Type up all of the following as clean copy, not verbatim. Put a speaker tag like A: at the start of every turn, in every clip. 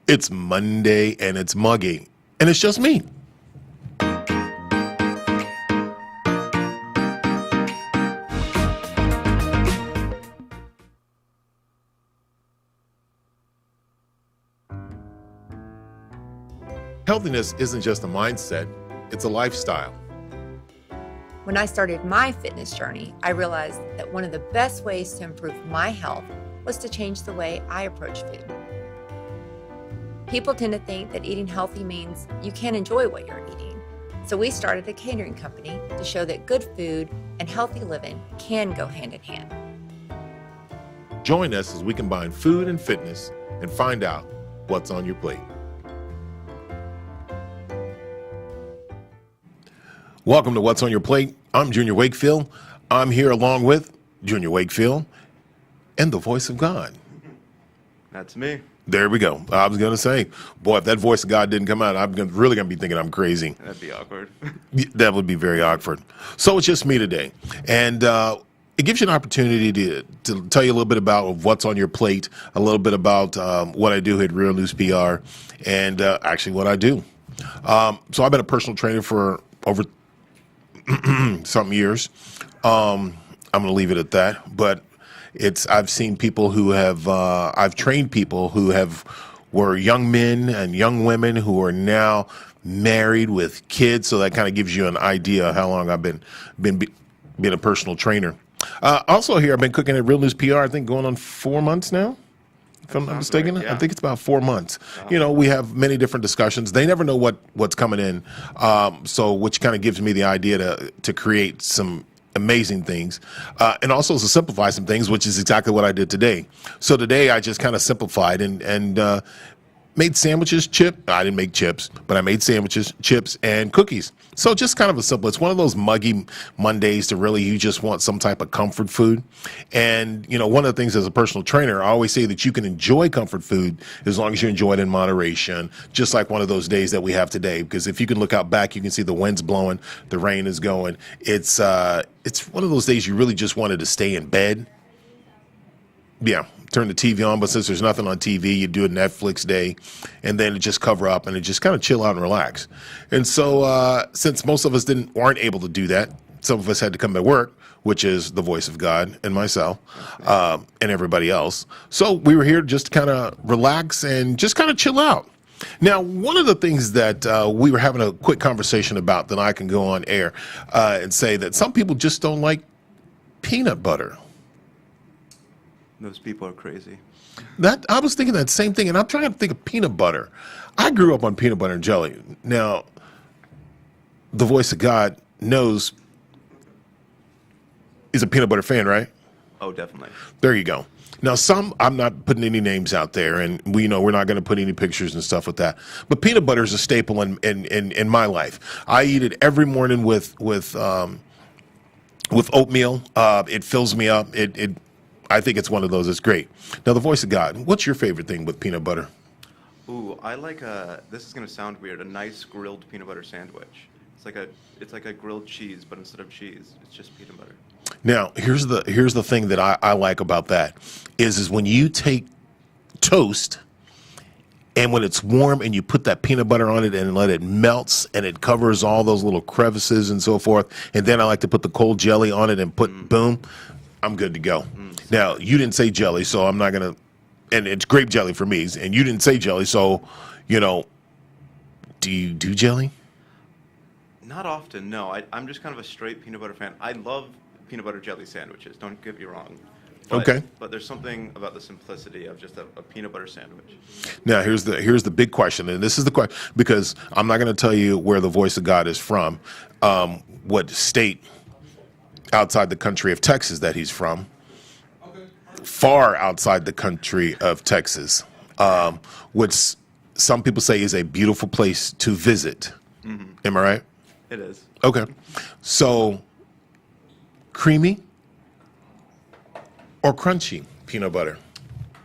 A: It's Monday and it's muggy, and it's just me. Healthiness isn't just a mindset, it's a lifestyle.
B: When I started my fitness journey, I realized that one of the best ways to improve my health was to change the way I approach food. People tend to think that eating healthy means you can't enjoy what you're eating. So we started a catering company to show that good food and healthy living can go hand in hand.
A: Join us as we combine food and fitness and find out what's on your plate. Welcome to What's on Your Plate. I'm Junior Wakefield. I'm here along with Junior Wakefield and the voice of God.
C: That's me.
A: There we go. I was going to say, boy, if that voice of God didn't come out, I'm really going to be thinking I'm crazy.
C: That'd be awkward.
A: That would be very awkward. So it's just me today. And it gives you an opportunity to tell you a little bit about what's on your plate, a little bit about what I do at Real News PR, and actually what I do. So I've been a personal trainer for over some years. I'm going to leave it at that. But I've seen people who have, I've trained people who were young men and young women who are now married with kids. So that kind of gives you an idea of how long I've been a personal trainer. Also here, I've been cooking at Real News PR, I think going on 4 months now. If I'm not mistaken, right, yeah. I think it's about 4 months. You know, we have many different discussions. They never know what's coming in, so which kind of gives me the idea to create some amazing things, and also to simplify some things, which is exactly what I did today. So today I just kind of simplified and made sandwiches, I didn't make chips, but I made sandwiches, chips, and cookies. So just kind of a simple, it's one of those muggy Mondays to really, you just want some type of comfort food. And, you know, one of the things as a personal trainer, I always say that you can enjoy comfort food as long as you enjoy it in moderation, just like one of those days that we have today. Because if you can look out back, you can see the wind's blowing, the rain is going. It's one of those days you really just wanted to stay in bed. Yeah, turn the TV on, but since there's nothing on TV, you do a Netflix day, and then just cover up and just kind of chill out and relax. And so since most of us weren't able to do that, some of us had to come to work, which is the voice of God and myself and everybody else. So we were here just to kind of relax and just kind of chill out. Now, one of the things that we were having a quick conversation about, that I can go on air and say that some people just don't like peanut butter.
C: Those people are crazy.
A: I was thinking that same thing, and I'm trying to think of peanut butter. I grew up on peanut butter and jelly. Now, the voice of God knows is a peanut butter fan, right?
C: Oh, definitely.
A: There you go. Now, I'm not putting any names out there, and we're not going to put any pictures and stuff with that. But peanut butter is a staple in my life. I eat it every morning with oatmeal. It fills me up. I think it's one of those. It's great. Now, the voice of God, what's your favorite thing with peanut butter?
C: Ooh, I like this is going to sound weird, a nice grilled peanut butter sandwich. It's like a grilled cheese, but instead of cheese, it's just peanut butter.
A: Now, here's the thing that I like about that is when you take toast and when it's warm and you put that peanut butter on it and let it melts and it covers all those little crevices and so forth. And then I like to put the cold jelly on it and boom, I'm good to go. Now, you didn't say jelly, so I'm not going to, and it's grape jelly for me, and you didn't say jelly, so, you know, do you do jelly?
C: Not often, no. I'm just kind of a straight peanut butter fan. I love peanut butter jelly sandwiches, don't get me wrong.
A: Okay.
C: But there's something about the simplicity of just a peanut butter sandwich.
A: Now, here's the big question, and this is the question, because I'm not going to tell you where the voice of God is from, what state outside the country of Texas that he's from. Far outside the country of Texas, which some people say is a beautiful place to visit. Mm-hmm. Am I right?
C: It is.
A: Okay. So, creamy or crunchy peanut butter?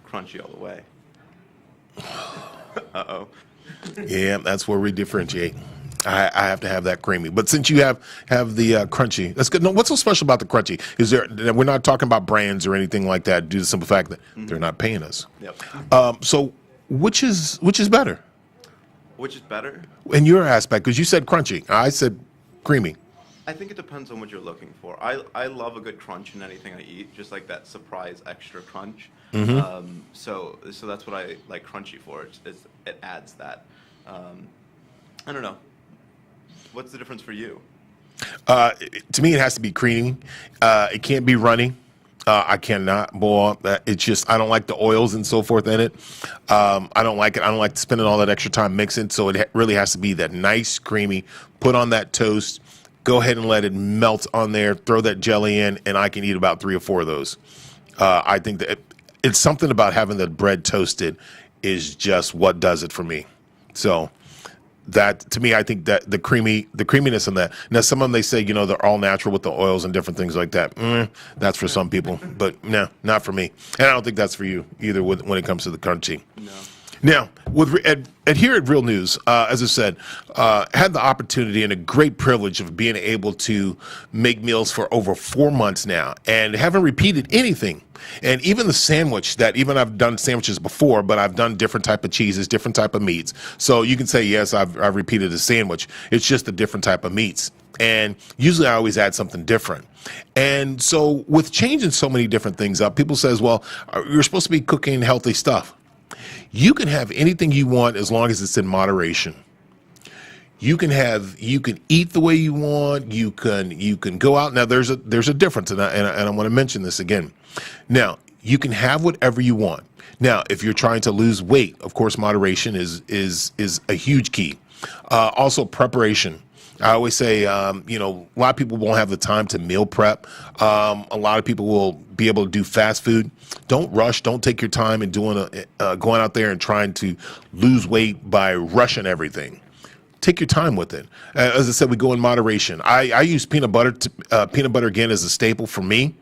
C: Crunchy all the way. Uh-oh.
A: Yeah, that's where we differentiate. I have to have that creamy. But since you have the crunchy, that's good. No, what's so special about the crunchy? We're not talking about brands or anything like that due to the simple fact that they're not paying us.
C: Yep.
A: So which is better
C: Which is better?
A: in your aspect? Because you said crunchy, I said creamy.
C: I think it depends on what you're looking for. I love a good crunch in anything I eat, just like that surprise extra crunch. So that's what I like crunchy for. It adds that. I don't know. What's the difference for you?
A: To me, it has to be creamy. It can't be runny. I cannot boil. It's just I don't like the oils and so forth in it. I don't like it. I don't like spending all that extra time mixing. So it really has to be that nice, creamy. Put on that toast. Go ahead and let it melt on there. Throw that jelly in, and I can eat about 3 or 4 of those. I think that it's something about having the bread toasted is just what does it for me. So that to me, I think that the creaminess in that. Now, some of them they say they're all natural with the oils and different things like that. That's for some people, but no, not for me. And I don't think that's for you either. When it comes to the crunchy.
C: No.
A: Now, here at Real News, as I said, had the opportunity and a great privilege of being able to make meals for over 4 months now and haven't repeated anything. And even the sandwich even I've done sandwiches before, but I've done different type of cheeses, different type of meats. So you can say, yes, I've repeated a sandwich. It's just a different type of meats. And usually I always add something different. And so with changing so many different things up, people says, well, you're supposed to be cooking healthy stuff. You can have anything you want as long as it's in moderation. You can eat the way you want. You can go out. Now there's a difference, and I want to mention this again. Now you can have whatever you want. Now if you're trying to lose weight, of course moderation is a huge key. Also preparation. I always say, a lot of people won't have the time to meal prep. A lot of people will be able to do fast food. Don't rush. Don't take your time and going out there and trying to lose weight by rushing everything. Take your time with it. As I said, we go in moderation. I use peanut butter. Peanut butter again is a staple for me.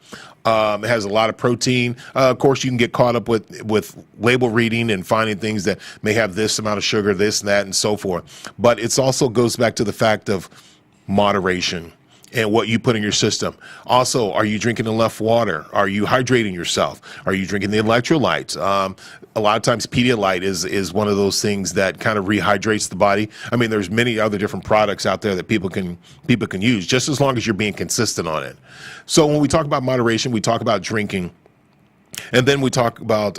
A: It has a lot of protein. Of course, you can get caught up with label reading and finding things that may have this amount of sugar, this and that, and so forth. But it also goes back to the fact of moderation and what you put in your system. Also, are you drinking enough water? Are you hydrating yourself? Are you drinking the electrolytes? A lot of times Pedialyte is one of those things that kind of rehydrates the body. I mean, there's many other different products out there that people can use just as long as you're being consistent on it. So when we talk about moderation, we talk about drinking, and then we talk about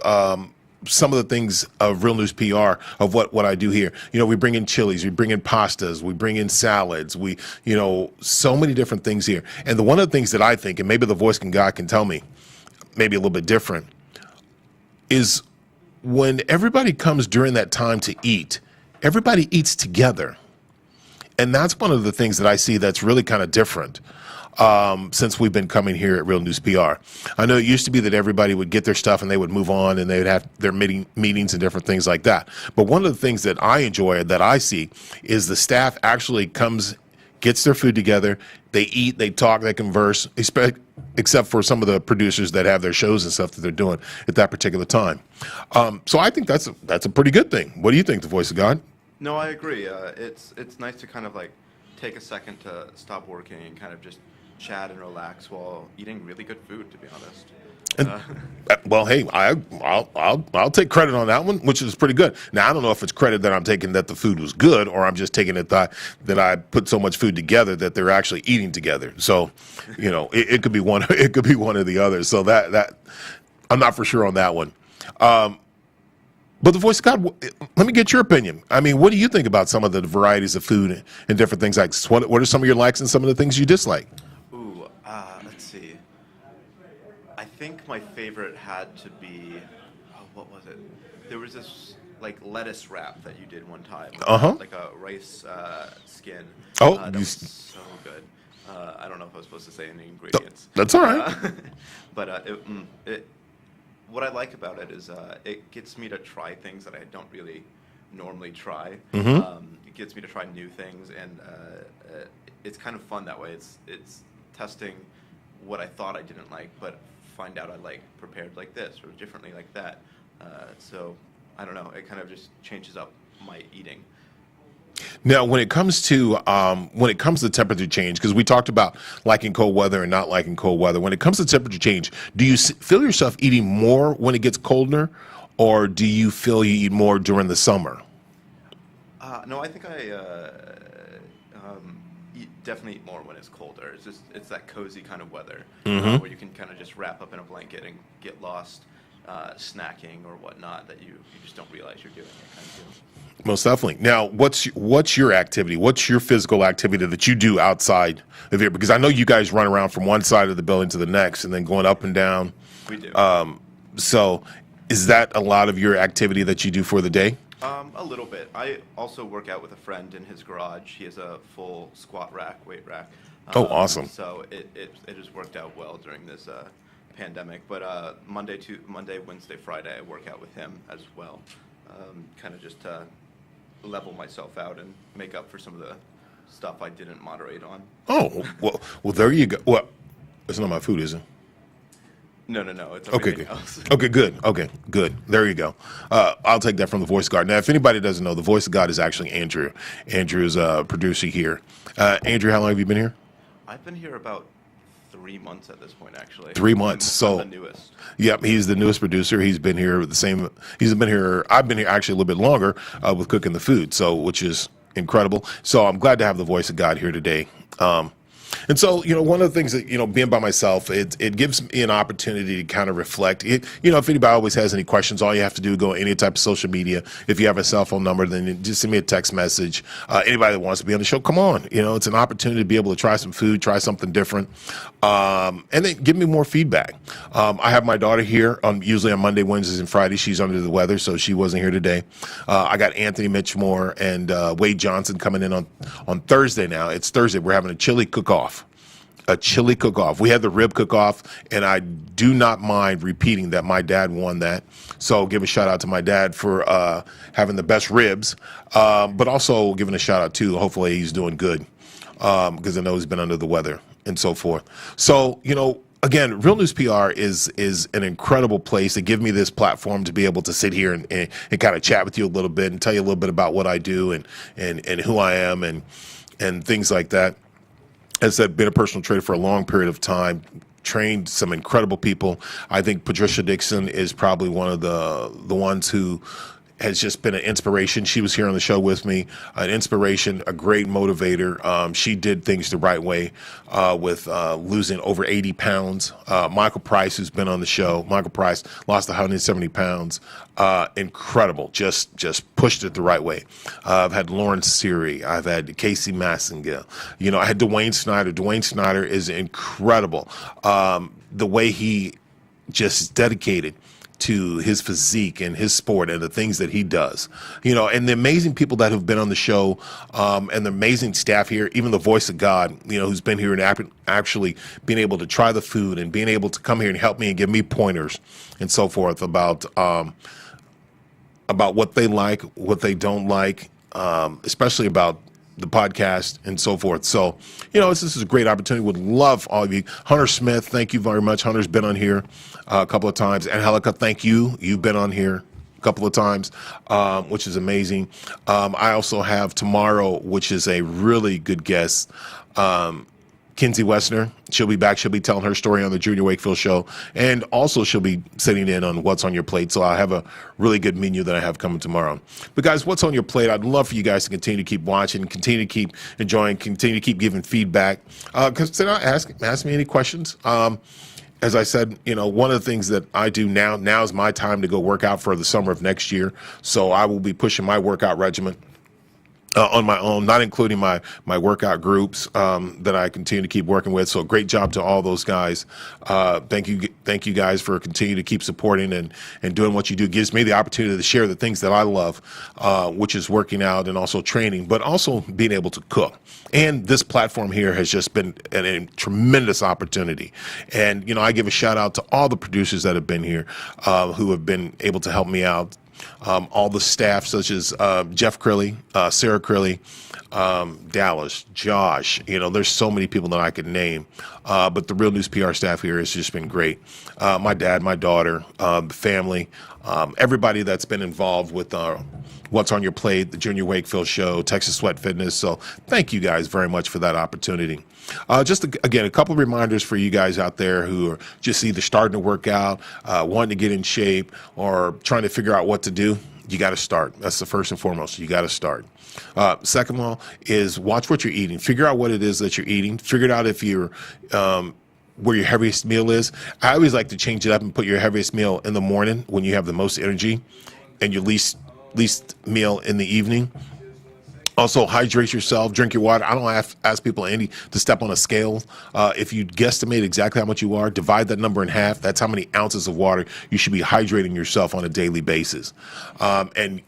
A: some of the things of Real News PR of what I do here. We bring in chilies, we bring in pastas, we bring in salads, so many different things here. And one of the things that I think, and maybe the voice God can tell me, maybe a little bit different, is when everybody comes during that time to eat, everybody eats together. And that's one of the things that I see that's really kind of different. Since we've been coming here at Real News PR. I know it used to be that everybody would get their stuff and they would move on and they would have their meetings and different things like that. But one of the things that I enjoy, that I see, is the staff actually gets their food together, they eat, they talk, they converse, except for some of the producers that have their shows and stuff that they're doing at that particular time. So I think that's a pretty good thing. What do you think, the voice of God?
C: No, I agree. It's nice to kind of like take a second to stop working and kind of just chat and relax while eating really good food, to be honest.
A: Well, hey, I'll take credit on that one, which is pretty good. Now, I don't know if it's credit that I'm taking that the food was good, or I'm just taking it that I put so much food together that they're actually eating together. So, it could be one. It could be one or the other. So that I'm not for sure on that one. But the voice of God, let me get your opinion. I mean, what do you think about some of the varieties of food and different things like this? What are some of your likes and some of the things you dislike?
C: Ooh, let's see. I think my favorite had to be, what was it? There was this like lettuce wrap that you did one time. Like a rice skin.
A: Oh,
C: that was so good. I don't know if I was supposed to say any ingredients.
A: That's all right.
C: But what I like about it is it gets me to try things that I don't really normally try. It gets me to try new things, and it's kind of fun that way. It's testing what I thought I didn't like, but find out I like prepared like this or differently like that. So I don't know. It kind of just changes up my eating.
A: Now, when it comes to temperature change, because we talked about liking cold weather and not liking cold weather. When it comes to temperature change, do you feel yourself eating more when it gets colder, or do you feel you eat more during the summer?
C: No, I think I definitely eat more when it's colder. It's that cozy kind of weather where you can kind of just wrap up in a blanket and get lost snacking or whatnot that you just don't realize you're doing it kind of deal.
A: Most definitely. Now, what's your activity? What's your physical activity that you do outside of here? Because I know you guys run around from one side of the building to the next and then going up and down.
C: We do.
A: So is that a lot of your activity that you do for the day?
C: A little bit. I also work out with a friend in his garage. He has a full squat rack, weight rack.
A: Oh, awesome.
C: So it has worked out well during this pandemic. But Monday, Wednesday, Friday, I work out with him as well. Kind of just to level myself out and make up for some of the stuff I didn't moderate on.
A: Oh, well, there you go. Well, it's not my food, is it?
C: No. It's
A: Okay,
C: everything
A: good.
C: else.
A: Okay, good. Okay, good. There you go. I'll take that from the Voice of God. Now, if anybody doesn't know, the Voice of God is actually Andrew. Andrew's a producer here. Andrew, how long have you been here?
C: I've been here about 3 months at this point, actually.
A: 3 months.
C: I'm
A: So,
C: the newest.
A: yep, he's the newest producer. He's been here the same. He's been here. I've been here actually a little bit longer with cooking the food. So, which is incredible. So, I'm glad to have the Voice of God here today. And so, one of the things that, being by myself, it gives me an opportunity to kind of reflect. If anybody always has any questions, all you have to do is go any type of social media. If you have a cell phone number, then just send me a text message. Anybody that wants to be on the show, come on. It's an opportunity to be able to try some food, try something different, and then give me more feedback. I have my daughter here usually on Monday, Wednesdays, and Fridays. She's under the weather, so she wasn't here today. I got Anthony Mitchmore and Wade Johnson coming in on Thursday now. It's Thursday. We're having a chili cook-off. We had the rib cook-off, and I do not mind repeating that my dad won that. So give a shout out to my dad for having the best ribs, but also giving a shout out to, hopefully he's doing good, because I know he's been under the weather and so forth. So, again, Real News PR is an incredible place to give me this platform to be able to sit here and kind of chat with you a little bit and tell you a little bit about what I do and who I am and things like that. As I said, been a personal trainer for a long period of time, trained some incredible people. I think Patricia Dixon is probably one of the ones who has just been an inspiration. She was here on the show with me, an inspiration, a great motivator. She did things the right way with losing over 80 pounds. Michael Price, who's been on the show, Michael Price lost 170 pounds. Incredible, just pushed it the right way. I've had Lauren Siri. I've had Casey Massengale. I had Dwayne Snyder. Dwayne Snyder is incredible. The way he just dedicated to his physique and his sport and the things that he does, and the amazing people that have been on the show, and the amazing staff here, even the Voice of God, who's been here and actually being able to try the food and being able to come here and help me and give me pointers and so forth about what they like, what they don't like, especially about the podcast and so forth. So, this is a great opportunity. Would love all of you. Hunter Smith, thank you very much. Hunter's been on here a couple of times. Angelica, thank you. You've been on here a couple of times, which is amazing. I also have tomorrow, which is a really good guest, Kinsey Wessner. She'll be back. She'll be telling her story on the Junior Wakefield show. And also she'll be sitting in on What's on Your Plate. So I have a really good menu that I have coming tomorrow. But guys, What's on Your Plate? I'd love for you guys to continue to keep watching, continue to keep enjoying, continue to keep giving feedback. Because ask me any questions. As I said, one of the things that I do now is my time to go work out for the summer of next year. So I will be pushing my workout regimen on my own, not including my workout groups that I continue to keep working with. So great job to all those guys. Thank you guys for continuing to keep supporting and doing what you do. It gives me the opportunity to share the things that I love, which is working out and also training, but also being able to cook. And this platform here has just been a tremendous opportunity. And, I give a shout out to all the producers that have been here, who have been able to help me out. All the staff, such as Jeff Crilly, Sarah Crilly, Dallas, Josh, there's so many people that I could name. But the Real News PR staff here has just been great. My dad, my daughter, family, everybody that's been involved with What's on Your Plate, the Junior Wakefield Show, Texas Sweat Fitness. So thank you guys very much for that opportunity. Again, a couple of reminders for you guys out there who are just either starting to work out, wanting to get in shape, or trying to figure out what to do. You got to start. That's the first and foremost. You got to start. Second of all is watch what you're eating. Figure out what it is that you're eating. Figure it out if you're where your heaviest meal is. I always like to change it up and put your heaviest meal in the morning when you have the most energy, and your least meal in the evening. Also, hydrate yourself, drink your water. I don't ask people to step on a scale. If you guesstimate exactly how much you are, divide that number in half. That's how many ounces of water you should be hydrating yourself on a daily basis. And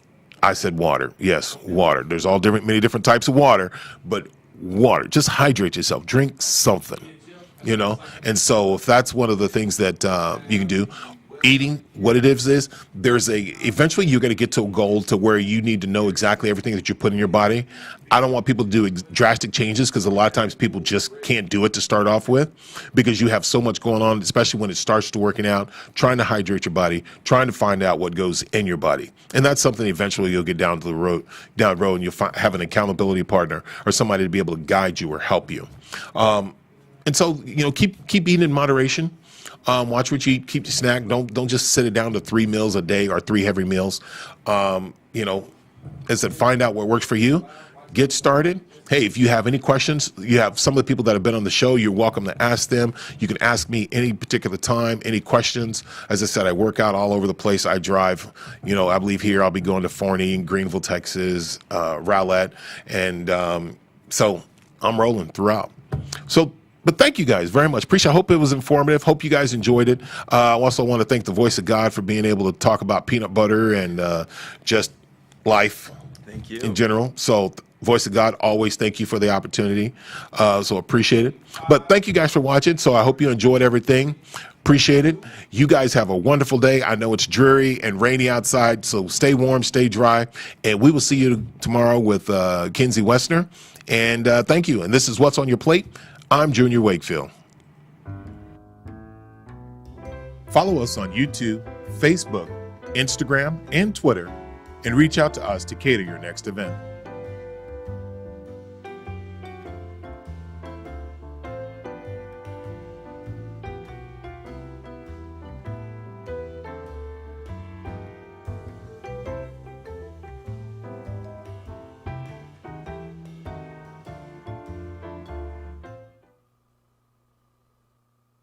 A: I said water. Yes, water. There's many different types of water, but water. Just hydrate yourself. Drink something, And so if that's one of the things that you can do, eating, what it is eventually you're going to get to a goal to where you need to know exactly everything that you put in your body. I don't want people to do drastic changes, because a lot of times people just can't do it to start off with, because you have so much going on, especially when it starts to working out, trying to hydrate your body, trying to find out what goes in your body. And that's something eventually you'll get down the road, and you'll have an accountability partner or somebody to be able to guide you or help you. And so, keep eating in moderation. Watch what you eat. Keep your snack. Don't just sit it down to 3 meals a day or 3 heavy meals. As I said, find out what works for you. Get started. Hey, if you have any questions, you have some of the people that have been on the show, you're welcome to ask them. You can ask me any particular time, any questions. As I said, I work out all over the place. I drive, I believe here I'll be going to Forney, Greenville, Texas, Rowlett. And so I'm rolling throughout. But thank you guys very much. Appreciate it. I hope it was informative. Hope you guys enjoyed it. I also want to thank the Voice of God for being able to talk about peanut butter and just life
C: Thank you.
A: in general. So Voice of God, always thank you for the opportunity. So appreciate it. But thank you guys for watching. So I hope you enjoyed everything. Appreciate it. You guys have a wonderful day. I know it's dreary and rainy outside, so stay warm, stay dry. And we will see you tomorrow with Kenzie Westner. And thank you. And this is What's on Your Plate. I'm Junior Wakefield. Follow us on YouTube, Facebook, Instagram, and Twitter, and reach out to us to cater your next event.